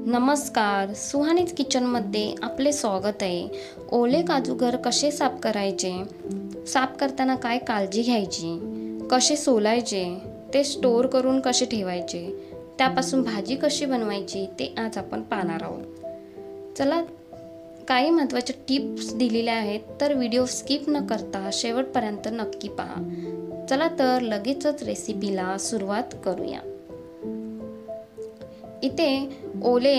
नमस्कार, सुहानीज किचनमध्ये आपले स्वागत आहे. ओले काजू घर कसे साफ करायचे, साफ करताना काय काळजी घ्यायची, कसे सोलायचे, ते स्टोर करून कसे ठेवायचे, त्यापासून भाजी कशी बनवायची ते आज आपण पाहणार आहोत. चला, काही महत्त्वाच्या टिप्स दिलेल्या आहेत, तर व्हिडिओ स्किप न करता शेवटपर्यंत नक्की पहा. चला तर लगेचच रेसिपीला सुरुवात करूया. इथे ओले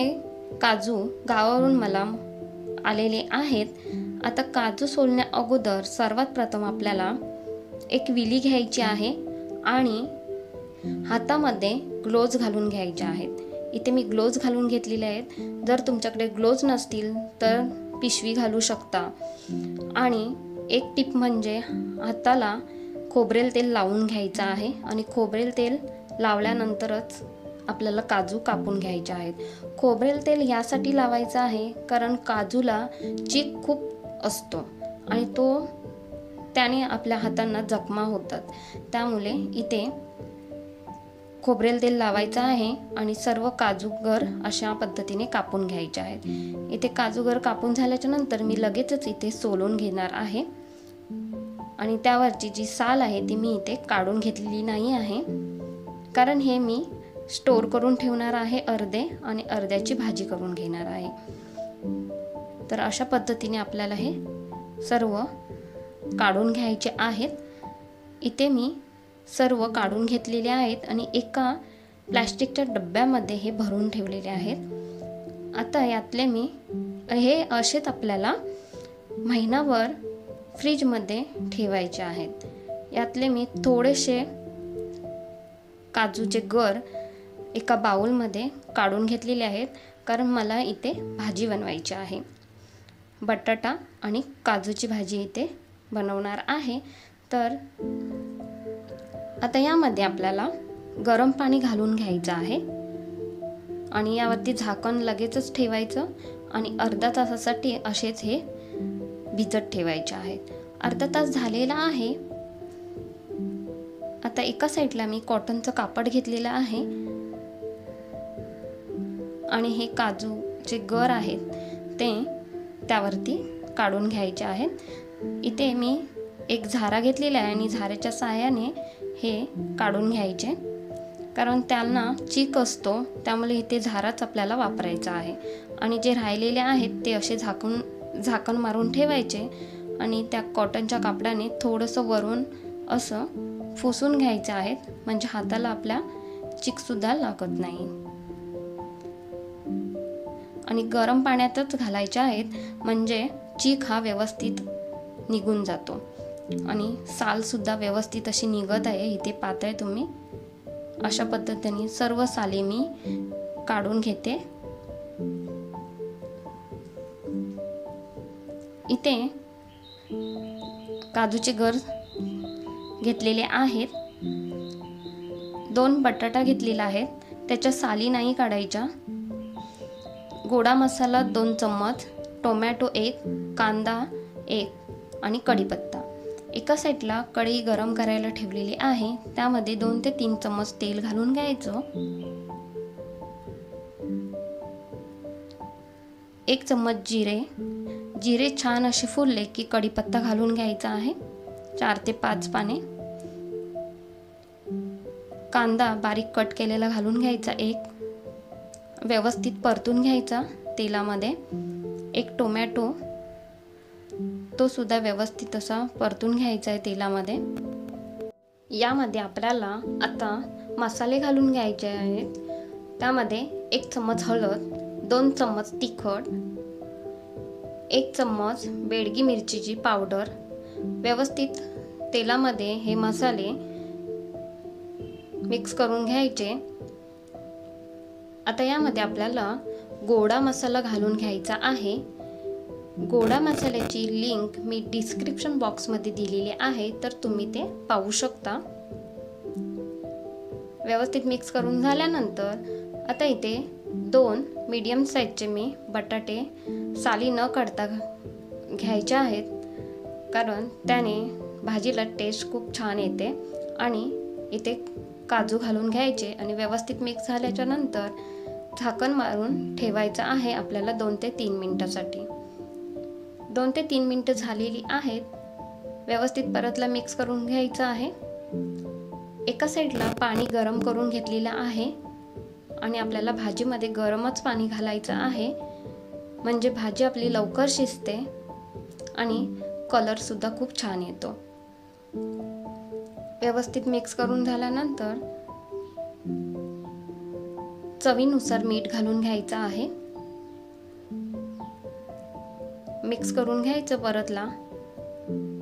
काजू गावावरून मला आलेले आहेत. आता काजू सोलण्या अगोदर सर्वात प्रथम आपल्याला एक विली घ्यायची आहे आणि हातामध्ये ग्लोव्ज घालून घ्यायचे आहेत. इथे मी ग्लोव्ज घालून घेतलेले आहेत. जर तुमच्याकडे ग्लोव्ज नसतील तर पिशवी घालू शकता. आणि एक टिप म्हणजे हाताला खोबरेल तेल लावून घ्यायचं आहे आणि खोबरेल तेल लावल्यानंतरच आपल्याला काजू कापून घ्यायचे आहेत. खोबरेल तेल यासाठी लावायचं आहे कारण काजूला चीक खूप असतो आणि त्याने आपल्या हातांना जखमा होतात. त्यामुळे इथे खोबरेल तेल लावायचं आहे आणि सर्व काजूगर अशा पद्धतीने कापून घ्यायचे आहेत. इथे काजूगर कापून झाल्याच्या नंतर मी लगेचच इथे सोलून घेणार आहे आणि त्यावरची जी साल आहे ती मी इथे काढून घेतलेली नाही आहे, कारण हे मी स्टोर करून ठेवणार आहे अर्धे आणि अर्ध्याची भाजी करून घेणार आहे. तर अशा पद्धतीने आपल्याला हे सर्व काढून घ्यायचे आहेत. इथे मी सर्व काढून घेतलेले आहेत आणि एका प्लॅस्टिकच्या डब्यामध्ये हे भरून ठेवलेले आहेत. आता यातले मी हे असेच आपल्याला महिनाभर फ्रीजमध्ये ठेवायचे आहेत. यातले मी थोडेसे काजूचे गर एका बाउलमध्ये काढून घेतलेले आहेत, कारण मला इथे भाजी बनवायची आहे. बटाटा आणि काजूची भाजी इथे बनवणार आहे. तर आता यामध्ये आपल्याला गरम पाणी घालून घ्यायचं आहे आणि यावरती झाकण लगेचच ठेवायचं आणि अर्धा तासासाठी असेच हे भिजत ठेवायचे आहेत. अर्धा तास झालेला आहे. आता एका साईडला मी कॉटनचं कापड घेतलेलं आहे आणि हे काजूचे गर आहेत ते त्यावरती काढून घ्यायचे आहेत. इथे मी एक झारा घेतलेला आहे आणि झाऱ्याच्या साहाय्याने हे काढून घ्यायचे, कारण त्यांना चीक असतो, त्यामुळे इथे झाराच आपल्याला वापरायचा आहे. आणि जे राहिलेले आहेत ते असे झाकण मारून ठेवायचे आणि त्या कॉटनच्या कापडाने थोडंसं वरून असं पुसून घ्यायचं आहे, म्हणजे हाताला आपल्या चीकसुद्धा लागत नाही. आणि गरम पाण्यातच घालायचे आहेत, म्हणजे चीक हा व्यवस्थित निघून जातो आणि सालसुद्धा व्यवस्थित अशी निघत आहे. इथे पाहताय तुम्ही, अशा पद्धतीने सर्व साली मी काढून घेते. इथे काजूचे गर घेतलेले आहेत. 2 बटाटा घेतलेला आहेत, त्याच्या साली नाही काढायच्या. गोडा मसाला 2 चम्मच, टोमॅटो 1, कांदा 1 आणि कढीपत्ता. एका साईडला कढई गरम करायला ठेवलेली आहे, त्यामध्ये 2 ते 3 चम्मच तेल घालून घ्यायचं. 1 चम्मच जिरे छान असे फुलले की कढीपत्ता घालून घ्यायचा आहे. 4 ते 5 पाने. कांदा बारीक कट केलेला घालून घ्यायचा 1, व्यवस्थित परतून घ्यायचा तेलामध्ये. 1 टोमॅटो, तो सुद्धा व्यवस्थित असा परतून घ्यायचा आहे तेलामध्ये. यामध्ये आपल्याला आता मसाले घालून घ्यायचे आहेत. त्यामध्ये 1 चम्मच हळद, 2 चम्मच तिखट, 1 चम्मच बेडगी मिरचीची पावडर. व्यवस्थित तेलामध्ये हे मसाले मिक्स करून घ्यायचे. आता यामध्ये आपल्याला गोडा मसाला घालून घ्यायचा आहे. गोडा मसाल्याची लिंक मी डिस्क्रिप्शन बॉक्समध्ये दिलेली आहे, तर तुम्ही ते पाहू शकता. व्यवस्थित मिक्स करून झाल्यानंतर आता इथे 2 मीडियम साईजचे मी बटाटे साली न काढता घ्यायचे आहेत, कारण त्याने भाजीला टेस्ट खूप छान येते. आणि इथे काजू घालून घ्यायचे आणि व्यवस्थित मिक्स झाल्याच्या नंतर झाकण मारून ठेवायचं आहे आपल्याला 2 ते 3 मिनिटासाठी. 2 ते 3 मिनिटं झालेली आहेत. व्यवस्थित परतला मिक्स करून घ्यायचं आहे. एका साईडला पाणी गरम करून घेतलेलं आहे आणि आपल्याला भाजीमध्ये गरमच पाणी घालायचं आहे, म्हणजे भाजी आपली लवकर शिजते आणि कलरसुद्धा खूप छान येतो. व्यवस्थित मिक्स करून झाल्यानंतर चवीनुसार मीठ घालून घ्यायचं आहे. मिक्स करून घ्यायचं परतला.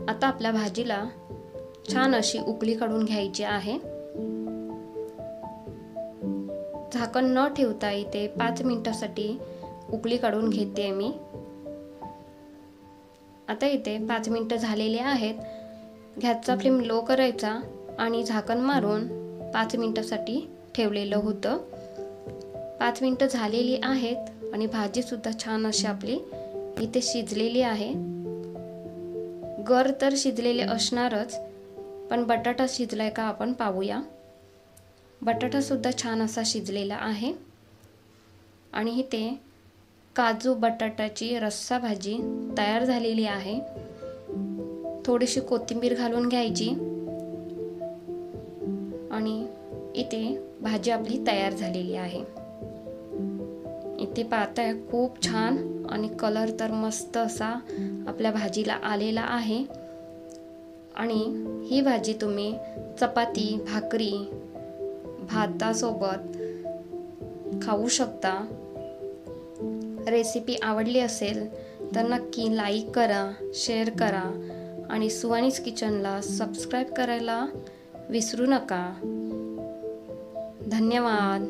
आता आपल्या भाजीला छान अशी उकळी काढून घ्यायची आहे. झाकण न ठेवता इथे 5 मिनिटासाठी उकळी काढून घेते मी. आता इथे 5 मिनिटं झालेले आहेत. गॅसचा फ्लेम लो करायचा आणि झाकण मारून 5 मिनिटासाठी ठेवलेलं होतं. 5 मिनिटं झालेली आहेत आणि भाजीसुद्धा छान अशी आपली इथे शिजलेली आहे. गर तर शिजलेले असणारच, पण बटाटा शिजलाय का आपण पाहूया. बटाटासुद्धा छान असा शिजलेला आहे आणि इथे काजू बटाट्याची रस्सा भाजी तयार झालेली आहे. थोडीशी कोथिंबीर घालून घ्यायची आणि इथे भाजी आपली तयार झालेली आहे. इथे पाहताय खूप छान आणि कलर तर मस्त असा आपल्या भाजीला आलेला आहे. आणि ही भाजी तुम्ही चपाती, भाकरी, भातासोबत खाऊ शकता. रेसिपी आवडली असेल तर नक्की लाईक करा, शेअर करा आणि सुहानीज किचनला सबस्क्राईब करायला विसरू नका. धन्यवाद.